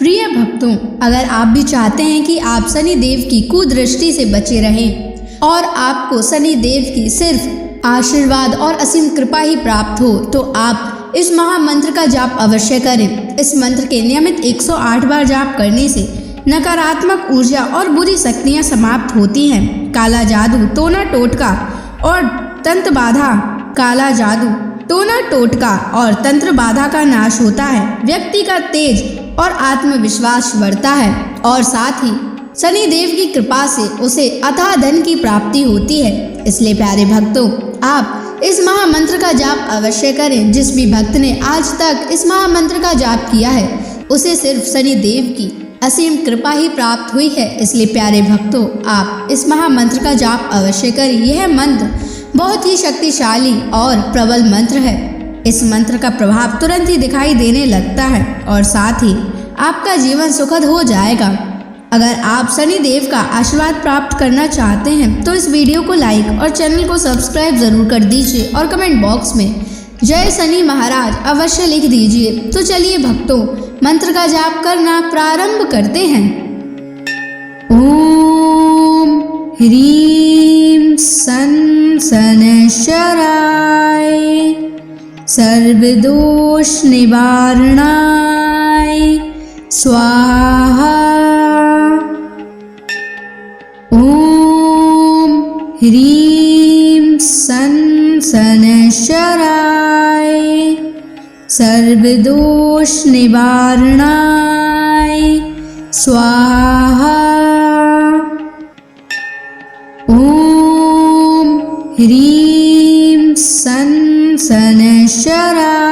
प्रिय भक्तों, अगर आप भी चाहते हैं कि आप शनि देव की कुदृष्टि से बचे रहें और आपको शनि देव की सिर्फ आशीर्वाद और असीम कृपा ही प्राप्त हो, तो आप इस महामंत्र का जाप अवश्य करें। इस मंत्र के नियमित 108 बार जाप करने से नकारात्मक ऊर्जा और बुरी शक्तियां समाप्त होती हैं। काला जादू, टोना टोटका और तंत्र बाधा, काला जादू, टोना टोटका और तंत्र बाधा का नाश होता है। व्यक्ति का तेज और आत्मविश्वास बढ़ता है और साथ ही शनि देव की कृपा से उसे अथाह धन की प्राप्ति होती है। इसलिए प्यारे भक्तों, आप इस महामंत्र का जाप अवश्य करें। जिस भी भक्त ने आज तक इस महामंत्र का जाप किया है, उसे सिर्फ शनि देव की असीम कृपा ही प्राप्त हुई है। इसलिए प्यारे भक्तों, आप इस महामंत्र का जाप अवश्य करें। यह मंत्र बहुत ही शक्तिशाली और प्रबल मंत्र है। इस मंत्र का प्रभाव तुरंत ही दिखाई देने लगता है और साथ ही आपका जीवन सुखद हो जाएगा। अगर आप शनि देव का आशीर्वाद प्राप्त करना चाहते हैं तो इस वीडियो को लाइक और चैनल को सब्सक्राइब जरूर कर दीजिए और कमेंट बॉक्स में जय शनि महाराज अवश्य लिख दीजिए। तो चलिए भक्तों, मंत्र का जाप करना प्रारंभ करते हैं। ओम ह्रीं सन शनैश्चराय सर्वदोष निवारणाय स्वाहा। ओम ह्रीं सन शनैश्चराय सर्वदोष निवारणाय स्वाहा। ओम ह्रीं सन शनैश्चराय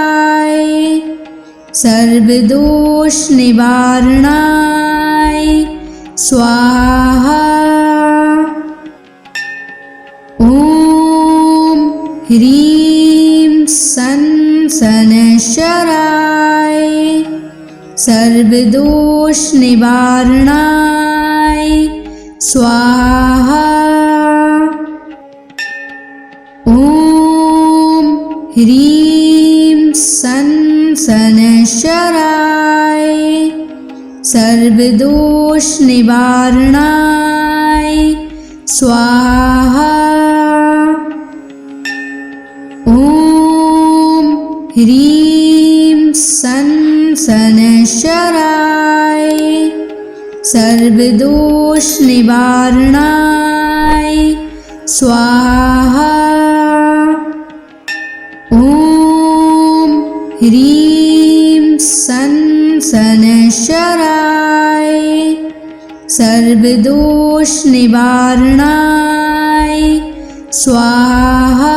सर्वदोष निवारणाय स्वाहा। ओम ह्रीं सन शनैश्चराय सर्वदोष निवारणाय स्वाहा। ओम ह्रीं सन शनैश्चराय सर्वदोष निवारणाय स्वाहा। ओम ह्रीं सन शनैश्चराय सर्वदोष निवारणाय स्वाहा। ओम ह्रीं सन शनैश्चराय सर्वदोष निवारणाय स्वाहा।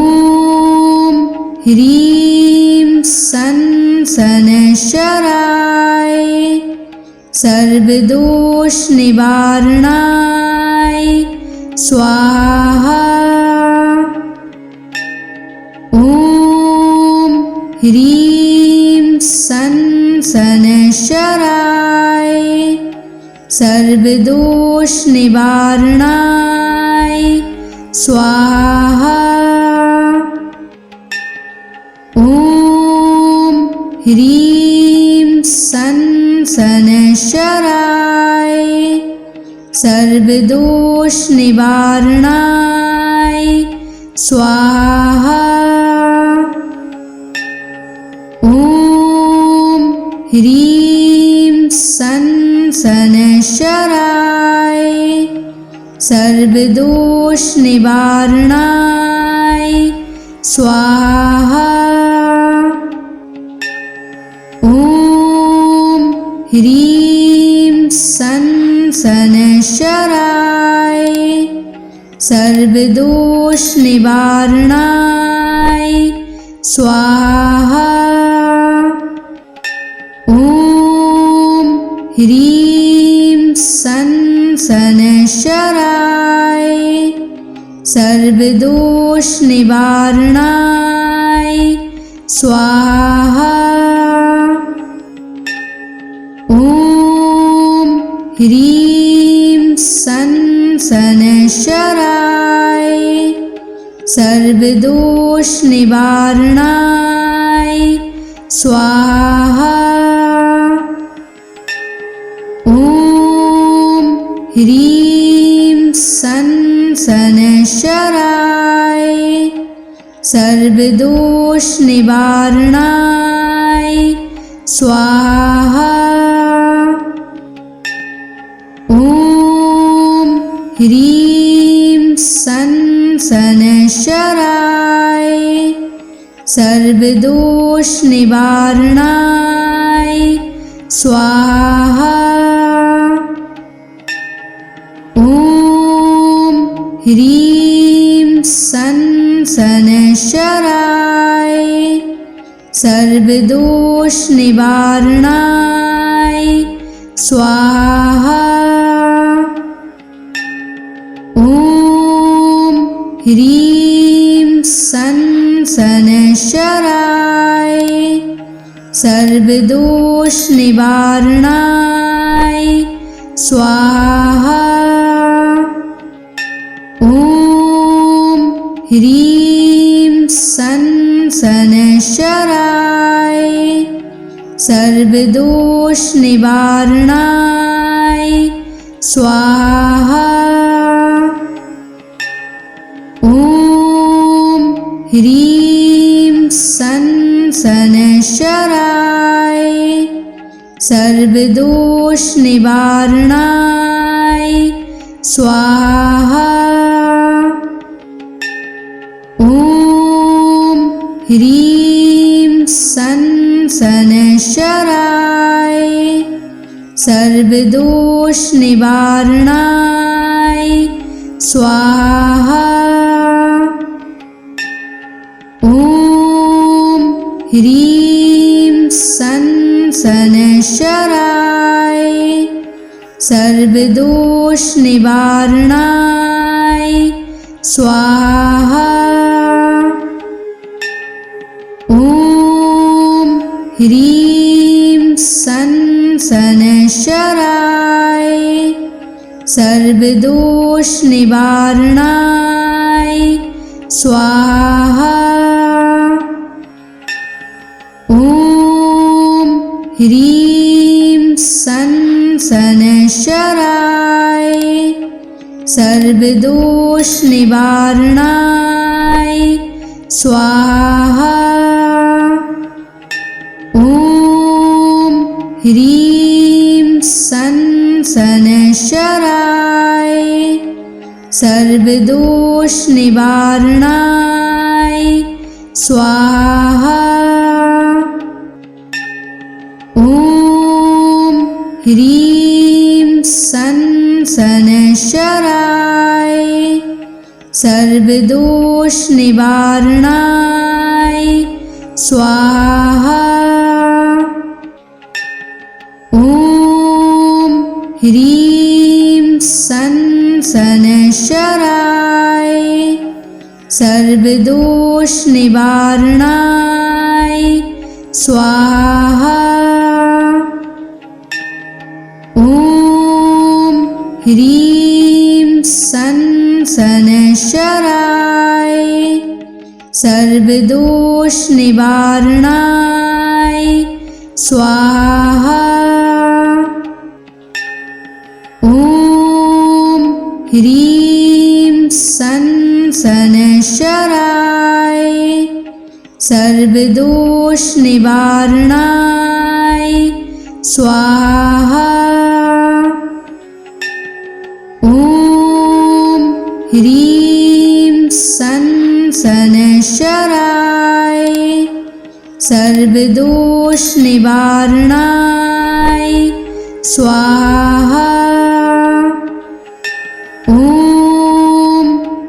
ओम ह्रीं सन शनैश्चराय सर्वदोष निवारणाय स्वाहा। ओम ह्रीं सन शनैश्चराय सर्वदोष निवारणाय स्वाहा। ओम ह्रीं सन शनैश्चराय सर्वदोष निवारणाय स्वाहा। ओम ह्रीं सन शनैश्चराय सर्वदोष निवारणाय स्वाहा। ओम ह्रीं सन शनैश्चराय सर्वदोष निवारणाय स्वाहा। ओम ह्रीं सन शनैश्चराय सर्वदोष निवारणाय स्वाहा। ओम ह्रीं सन शनैश्चराय सर्वदोष निवारणाय स्वाहा। ॐ ह्रीं सन् शनैश्चराय सर्वदोषनिवारणाय स्वाहा। ॐ ह्रीं सन् शनैश्चराय सर्वदोषनिवारणाय स्वाहा। ॐ ह्रीं सन् शनैश्चराय सर्वदोषनिवारणाय स्वाहा। ॐ ह्रीं सन् शनैश्चराय सर्वदोषनिवारणाय स्वाहा। ॐ ह्रीं सन् शनैश्चराय सर्वदोषनिवारणाय स्वाहा। ॐ ह्रीं सन् शनैश्चराय सर्वदोषनिवारणाय स्वाहा। ॐ ह्रीं सन् शनैश्चराय सर्वदोषनिवारणाय स्वाहा। ॐ ह्रीं सन् शनैश्चराय सर्वदोषनिवारणाय स्वाहा। ॐ ह्रीं सन् शनैश्चराय सर्वदोषनिवारणाय स्वाहा। ॐ ह्रीं सन् शनैश्चराय सर्वदोषनिवारणाय स्वाहा। ॐ ह्रीं सन् शनैश्चराय सर्वदोषनिवारणाय स्वाहा। ॐ ह्रीं सन् शनैश्चराय सर्वदोषनिवारणाय स्वाहा। ॐ ह्रीं सन् शनैश्चराय सर्वदोषनिवारणाय स्वाहा। ॐ ह्रीं सन् शनैश्चराय सर्वदोषनिवारणाय स्वाहा। ॐ ह्रीं सन् शनैश्चराय सर्वदोषनिवारणाय स्वाहा। ॐ ह्रीं सन् शनैश्चराय सर्वदोषनिवारणाय स्वाहा। ॐ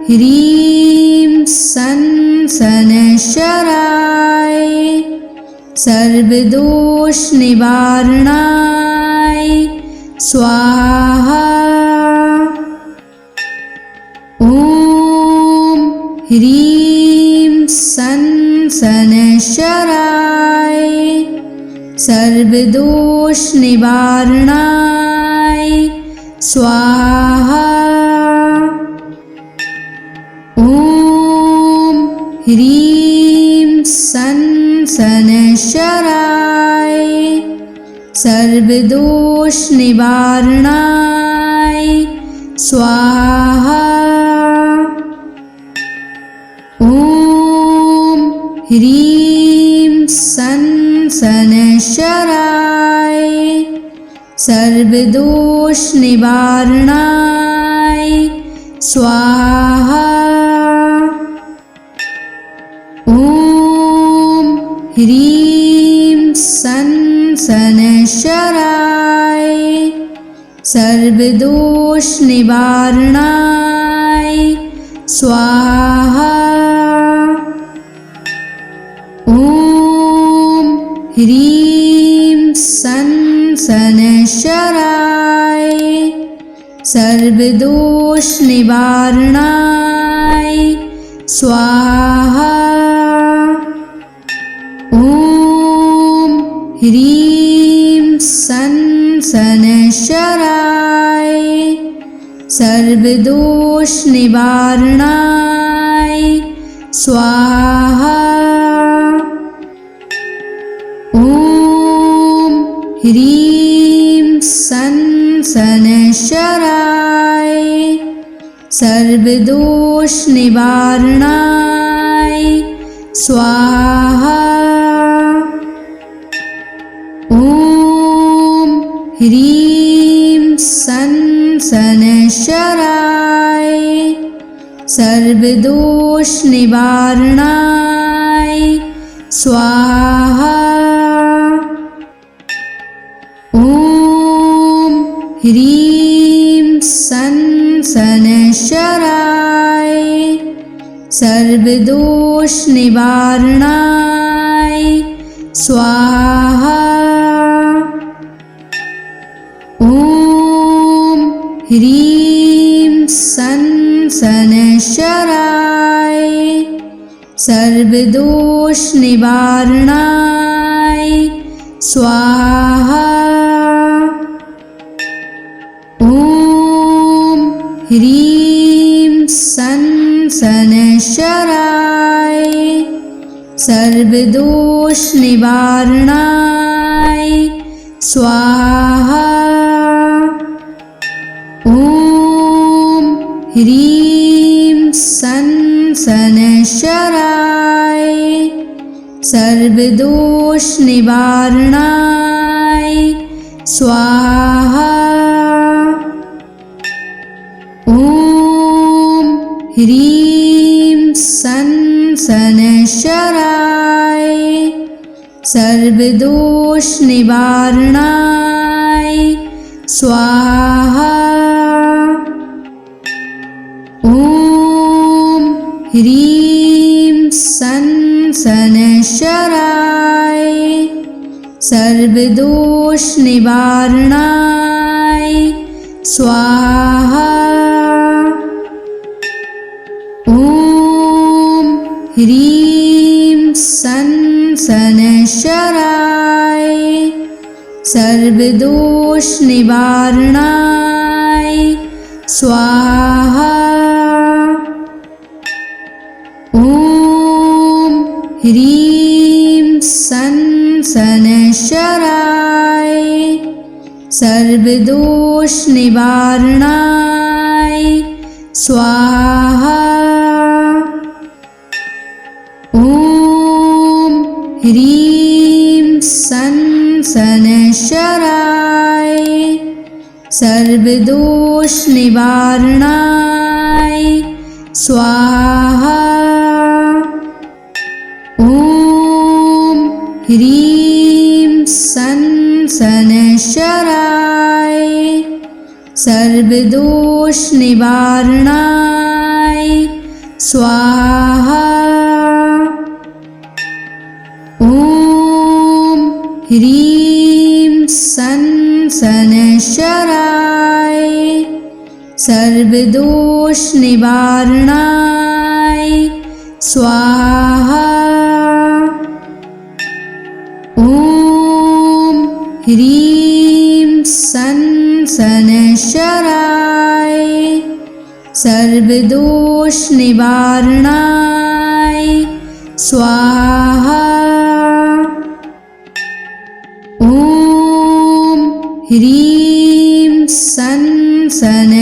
ह्रीं सन् शनैश्चराय सर्वदोषनिवारणाय स्वाहा। ॐ ह्रीं सन् शनैश्चराय सर्वदोषनिवारणाय स्वाहा। ॐ ह्रीं सन् सनशराय सर्वदोष निवारणाय स्वाहा। ॐ ह्रीं सनशराय सर्वदोष निवारणाय स्वाहा। ॐ ह्रीं सनशराय सर्वदोष निवारणाय स्वाहा। ॐ ह्रीं सनशराय सर्वदोष निवारणाय स्वाहा। ॐ ह्रीं सनशराय सर्वदोष निवारणाय स्वाहा। ॐ ह्रीं सनशराय सर्वदोष निवारणाय स्वाहा। ॐ ह्रीं सनशराय सर्वदोष निवारणाय स्वाहा। ॐ ह्रीं सनशराय सर्वदोष निवारणाय स्वाहा। ॐ ह्रीं सनशराय सर्वदोष निवारणाय स्वाहा। ॐ ह्रीं सनशराय सर्वदोष निवारणाय स्वाहा। ॐ ह्रीं सनशराय सर्वदोष निवारणाय स्वाहा। ॐ ह्रीं सनशराय सर्वदोष निवारणाय स्वाहा। ॐ ह्रीं सनशराय सर्वदोष निवारणाय स्वाहा। ॐ ह्रीं सनशराय सर्वदोष निवारणाय स्वाहा। ॐ ह्रीं सनशराय सर्वदोष निवारणाय स्वाहा। ॐ ह्रीं सनशराय सर्वदोष निवारणाय स्वाहा। ॐ ह्रीं सनशराय सर्वदोष निवारणाय स्वाहा। ॐ ह्रीं सनशराय सर्वदोष निवारणाय स्वाहा। ॐ ह्रीं सनशराय सर्वदोष निवारणाय स्वाहा। ह्रीं सन शनैश्चराय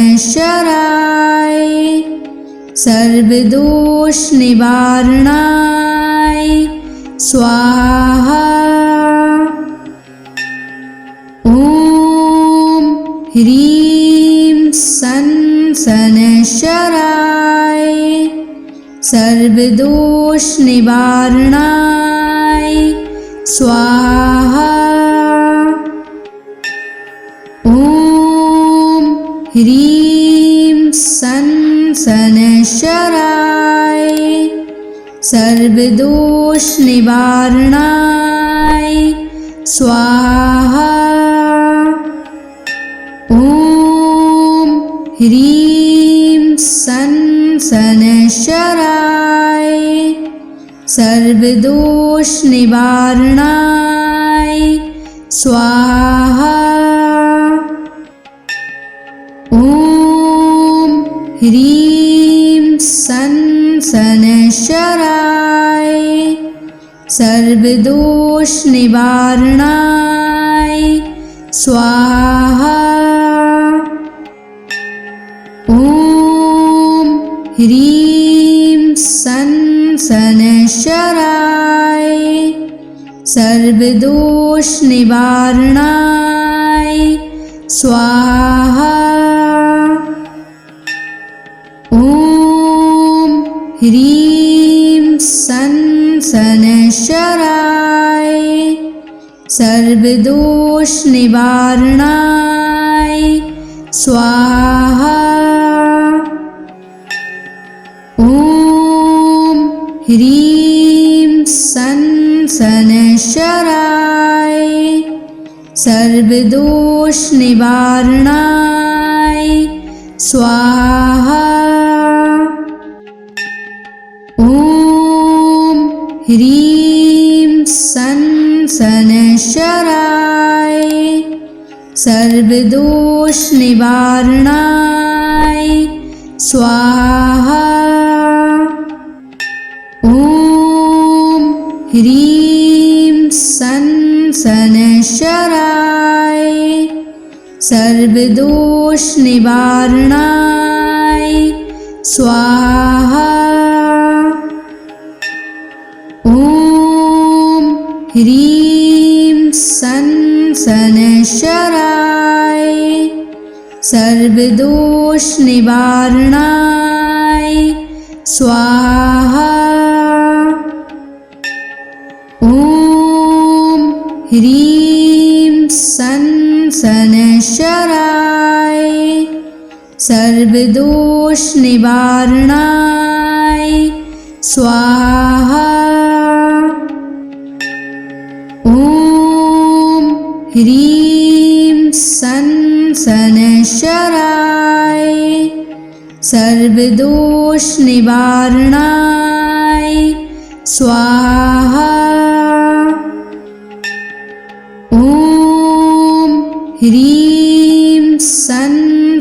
सर्वदोष निवारणाय स्वाहा। ॐ ह्रीं सन शनैश्चराय सर्वदोष निवारणाय स्वाहा। ॐ ह्रीं सन शनैश्चराय सर्वदोष निवारणाय स्वाहा। ॐ ह्रीं सन शनैश्चराय सर्वदोष निवारणाय स्वाहा। ॐ ह्रीं सन शनैश्चराय सर्वदोष निवारणाय स्वाहा। ॐ ह्रीं सन शनैश्चराय सर्वदोष निवारणाय स्वाहा। ॐ ह्रीं सन शनैश्चराय सर्वदोष निवारणाय स्वाहा। ॐ ह्रीं सन शनैश्चराय सर्वदोष निवारणाय स्वाहा। ॐ ह्रीं सन शनैश्चराय सर्वदोष निवारणाय स्वाहा। ॐ ह्रीं सन शनैश्चराय सर्वदोष निवारणाय स्वाहा। ॐ ह्रीं सन शनैश्चराय सर्वदोष निवारणाय स्वाहा। ॐ ह्रीं सन शनैश्चराय सर्वदोष निवारणाय स्वाहा। ॐ ह्रीं सन शनैश्चराय सर्वदोष निवारणाय स्वाहा। ॐ ह्रीं सन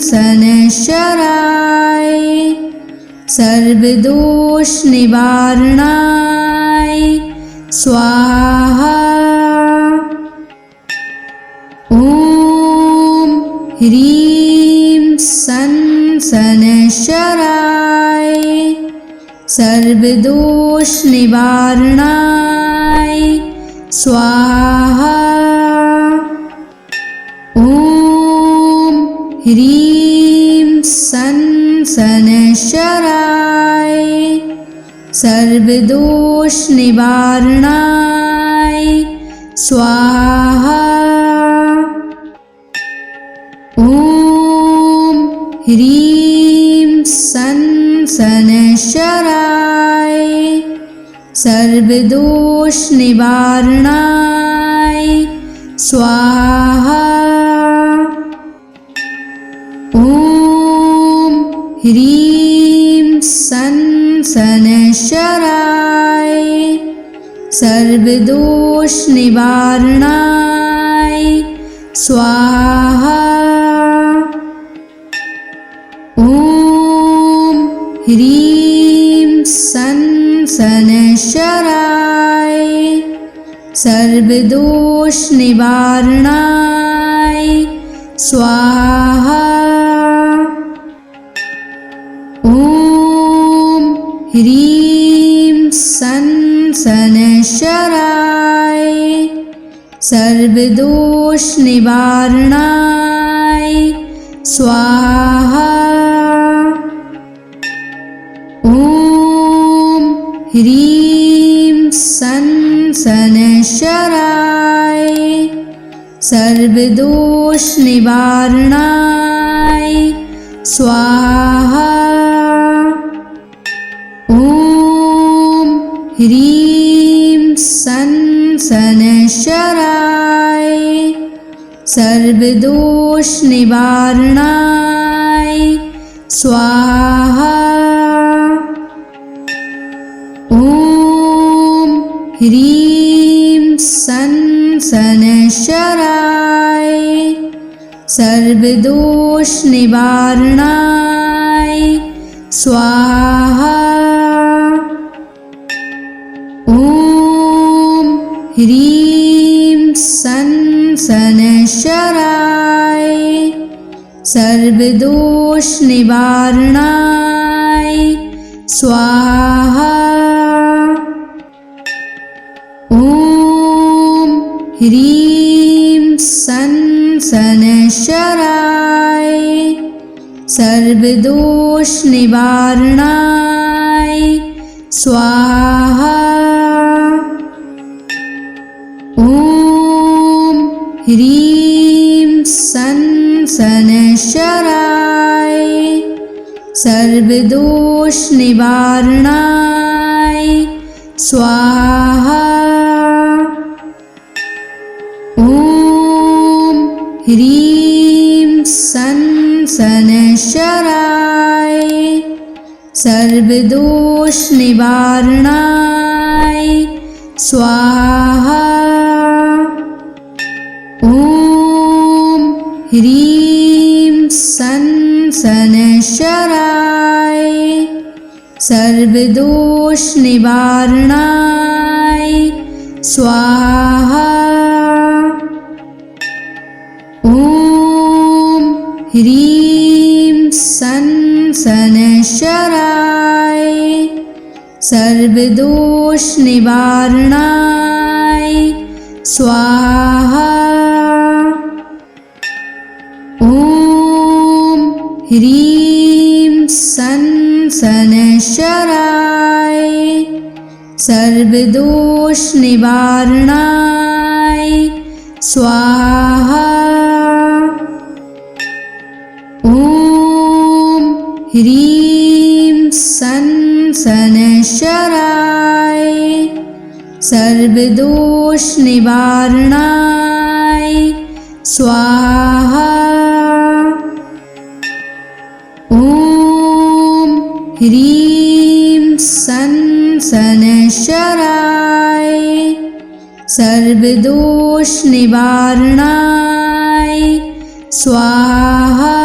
शनैश्चराय सर्वदोष निवारणाय स्वाहा। ॐ ह्रीं सन शनैश्चराय सर्वदोष निवारणाय स्वाहा। ॐ ह्रीं सन शनैश्चराय सर्वदोष निवारणाय स्वाहा। ॐ ह्रीं सन शनैश्चराय सर्वदोष निवारणाय स्वाहा। ॐ ह्रीं सन शनैश्चराय सर्वदोष निवारणाय स्वाहा। ॐ ह्रीं सन शनैश्चराय सर्वदोष निवारणाय स्वाहा। ॐ ह्रीं सन् शनैश्चराय सर्वदोषनिवारणाय स्वाहा। ॐ ह्रीं सन् शनैश्चराय सर्वदोषनिवारणाय स्वाहा। ॐ ह्रीं सन् शनैश्चराय सर्वदोषनिवारणाय स्वाहा। ॐ ह्रीं सन् शनैश्चराय सर्वदोषनिवारणाय स्वाहा। ॐ ह्रीं सन् शनैश्चराय सर्वदोषनिवारणाय स्वाहा। ॐ ह्रीं सन् शनैश्चराय सर्वदोषनिवारणाय स्वाहा। ॐ ह्रीं सन् शनैश्चराय सर्वदोषनिवारणाय स्वाहा। ॐ ह्रीं सन् शनैश्चराय सर्वदोषनिवारणाय स्वाहा। ॐ ह्रीं सन् शनैश्चराय सर्वदोषनिवारणाय स्वाहा। ॐ ह्रीं सन् शनैश्चराय सर्वदोषनिवारणाय स्वाहा। ॐ ह्रीं सन् शनैश्चराय सर्वदोषनिवारणाय स्वाहा। ॐ ह्रीं सन् शनैश्चराय सर्वदोषनिवारणाय स्वाहा। ॐ ह्रीं सन् शनैश्चराय सर्वदोषनिवारणाय स्वाहा।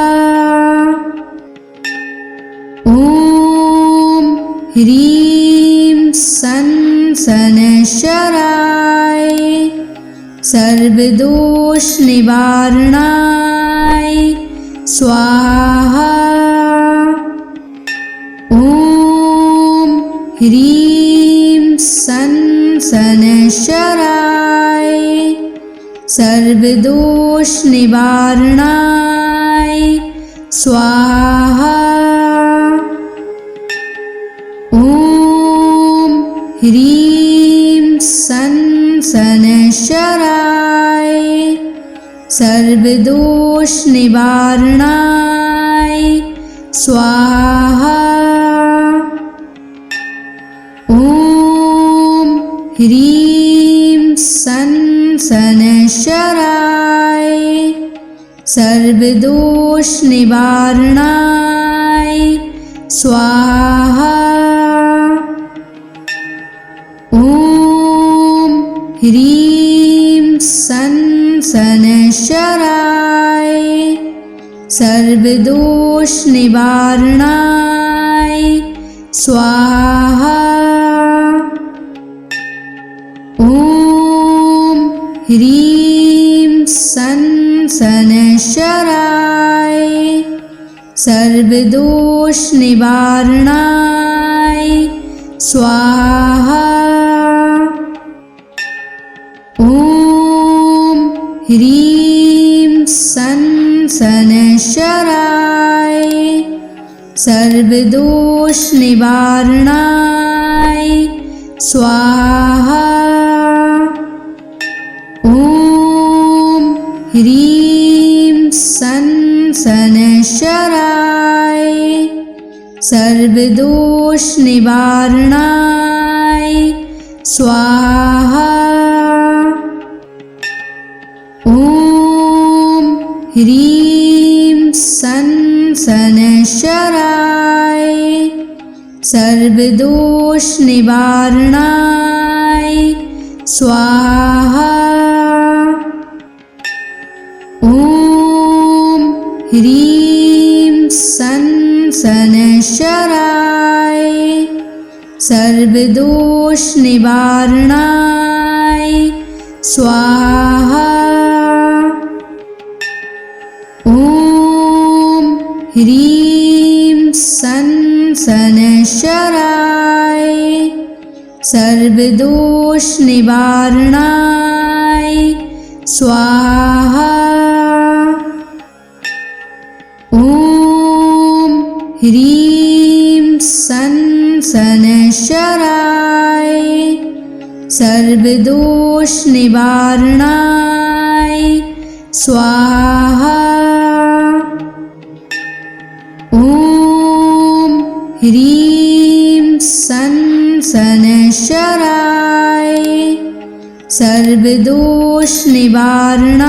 ॐ ह्रीं सन् शनैश्चराय सर्वदोषनिवारणाय स्वाहा। ॐ ह्रीं सन् शनैश्चराय सर्वदोषनिवारणाय स्वाहा। ॐ ह्रीं सन् शनैश्चराय सर्वदोषनिवारणाय स्वाहा। ॐ ह्रीं सन् शनैश्चराय सर्वदोषनिवारणाय स्वाहा। ॐ ह्रीं सन् शनैश्चराय सर्वदोषनिवारणाय स्वाहा। ॐ ह्रीं सन् शनैश्चराय सर्वदोष निवारणाय स्वाहा। ॐ ह्रीं सं शनैश्चराय सर्वदोष निवारणाय स्वाहा। ॐ ह्रीं सं शनैश्चराय सर्वदोष निवारणाय स्वाहा। ॐ ह्रीं सं शनैश्चराय सर्वदोष निवारणाय स्वाहा। ॐ ह्रीं सं शनैश्चराय सर्वदोष निवारणाय स्वाहा। ॐ ह्रीं सं शनैश्चराय सर्वदोष निवारणाय स्वाहा। ॐ ह्रीं सं शनैश्चराय सर्वदोष निवारणाय स्वाहा। ॐ ह्रीं सं शनैश्चराय सर्वदोष निवारणाय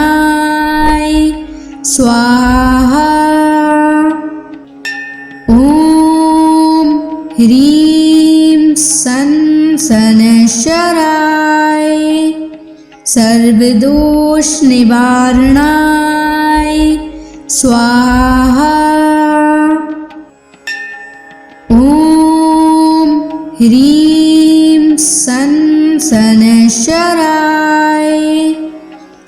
स्वाहा। ॐ ह्रीं सं शनैश्चराय सर्वदोष निवारणाय स्वाहा। ॐ ह्रीं सं शनैश्चराय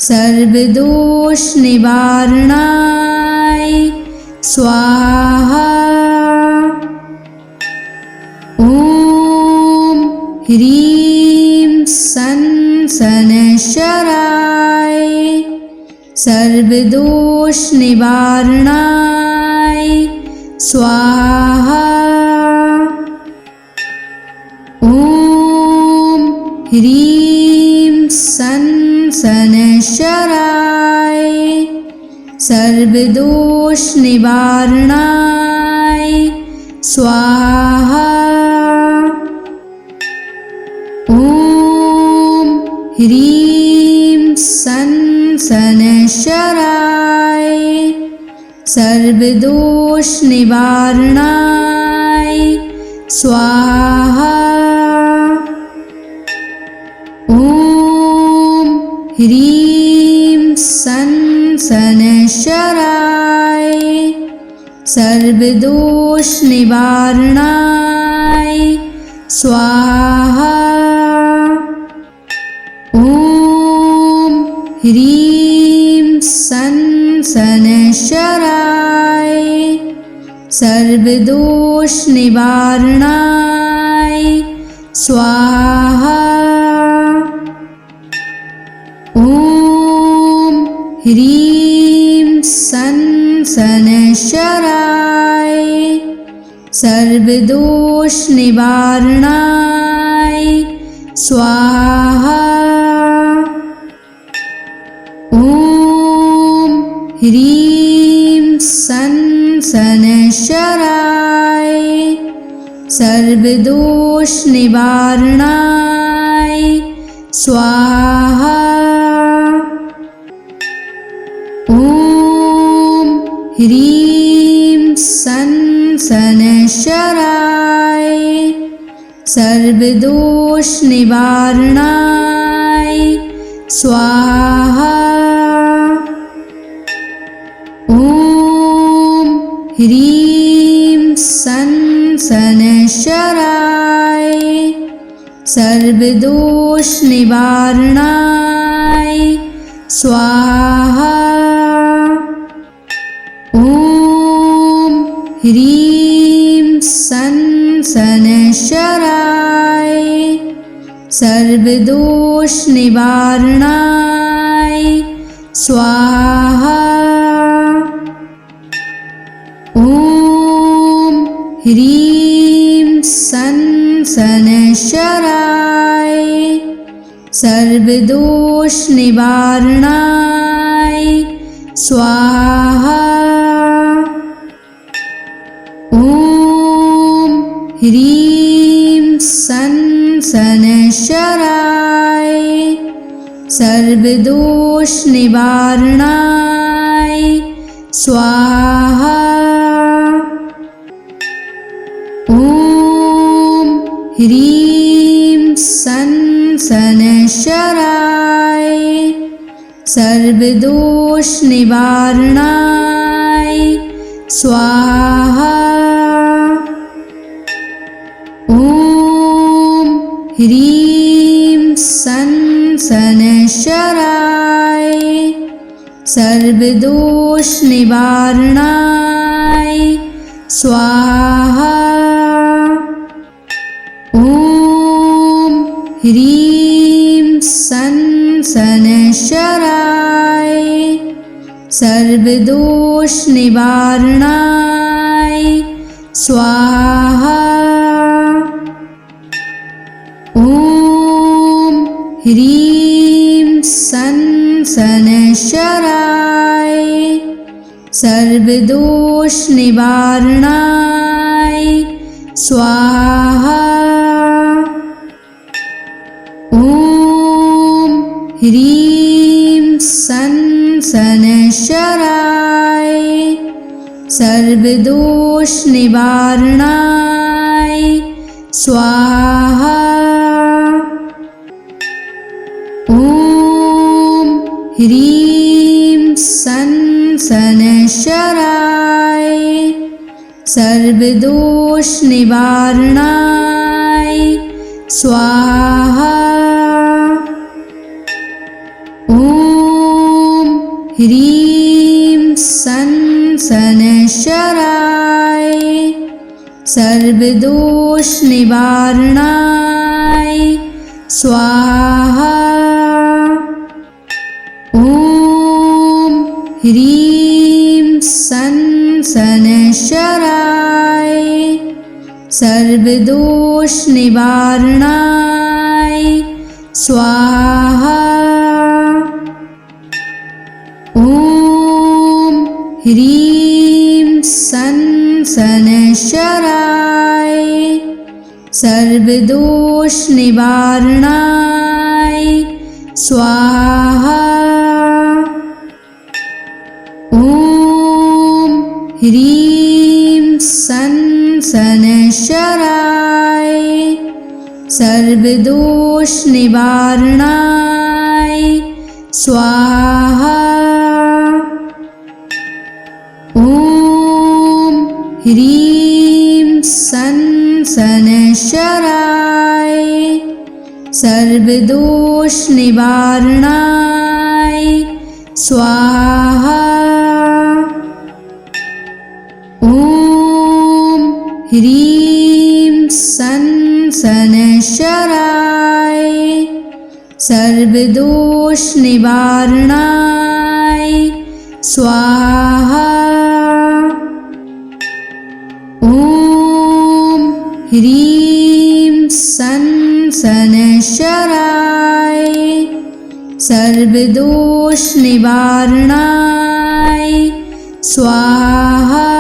सर्वदोष निवारणाय स्वाहा। ॐ ह्रीं सं शनैश्चराय सर्वदोष निवारणाय स्वाहा। ॐ ह्रीं सं शनैश्चराय सर्वदोष निवारणाय स्वाहा। ॐ ह्रीं सं शनैश्चराय सर्वदोष निवारणाय स्वाहा। ॐ ह्रीं सं शनैश्चराय सर्वदोष निवारणाय स्वाहा। ॐ ह्रीं सं शनैश्चराय सर्वदोष निवारणाय स्वाहा। ॐ ह्रीं सं शनैश्चराय सर्वदोष निवारणाय स्वाहा। ॐ ह्रीं सं शनैश्चराय सर्वदोष निवारणाय स्वाहा। ॐ ह्रीं सं शनैश्चराय सर्वदोष निवारणाय स्वाहा। ॐ ह्रीं सं शनैश्चराय सर्वदोष निवारणाय स्वाहा। ॐ ह्रीं सन शनैश्चराय सर्वदोष निवारणाय स्वाहा। ॐ ह्रीं सन शनैश्चराय सर्वदोष निवारणाय स्वाहा। ॐ ह्रीं सन शनैश्चराय सर्वदोष निवारणाय स्वाहा। ॐ ह्रीं सन शनैश्चराय सर्वदोष निवारणाय स्वाहा। ॐ ह्रीं सन शनैश्चराय सर्वदोष निवारणाय स्वाहा। ॐ ह्रीं सन शनैश्चराय सर्वदोष निवारणाय स्वाहा। ॐ ह्रीं सन शनैश्चराय सर्वदोष निवारणाय स्वाहा। ॐ ह्रीं सन शनैश्चराय सर्वदोष निवारणाय स्वाहा। ॐ ह्रीं सन शनैश्चराय सर्वदोष निवारणाय स्वाहा। ॐ ह्रीं सन शनैश्चराय सर्वदोष निवारणाय स्वाहा। ॐ ह्रीं सन शनैश्चराय सर्वदोष निवारणाय स्वाहा। ॐ ह्रीं सन शनैश्चराय सर्वदोष निवारणाय स्वाहा। ॐ ह्रीं सन शनैश्चराय सर्वदोष निवारणाय स्वाहा। ॐ ह्रीं सन शनैश्चराय सर्वदोष निवारणाय स्वाहा। ॐ ह्रीं सन शनैश्चराय सर्वदोष निवारणाय स्वाहा। ॐ ह्रीं सन शनैश्चराय सर्वदोष निवारणाय स्वाहा।